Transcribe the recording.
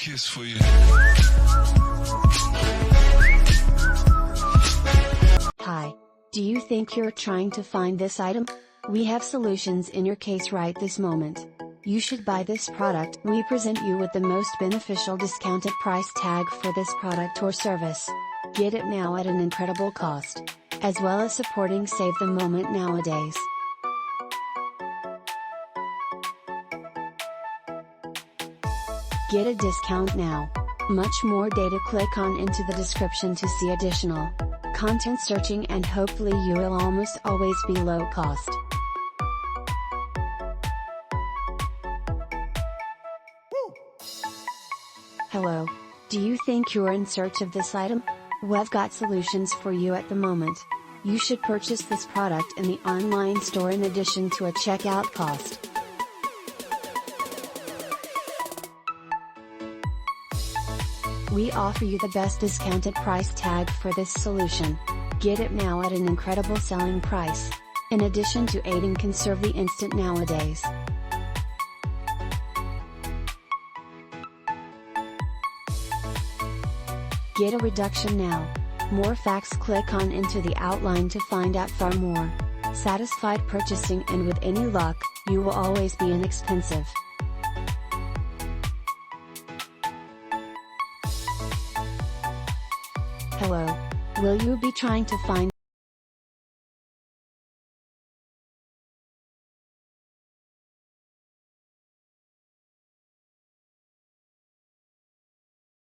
kiss for you. Hi. Do you think you're trying to find this item? We have solutions in your case right this moment. You should buy this product. We present you with the most beneficial discounted price tag for this product or service. Get it now at an incredible cost. As well as supporting Save the Moment nowadays. Get a discount now. Much more data, click on into the description to see additional content searching, and hopefully you will almost always be low cost. Hello. Do you think you're in search of this item? We've got solutions for you at the moment. You should purchase this product in the online store in addition to a checkout cost. We offer you the best discounted price tag for this solution. Get it now at an incredible selling price. In addition to aiding conserve the instant nowadays. Get a reduction now. More facts, click on into the outline to find out far more. Satisfied purchasing, and with any luck, you will always be inexpensive. Hello. Will you be trying to find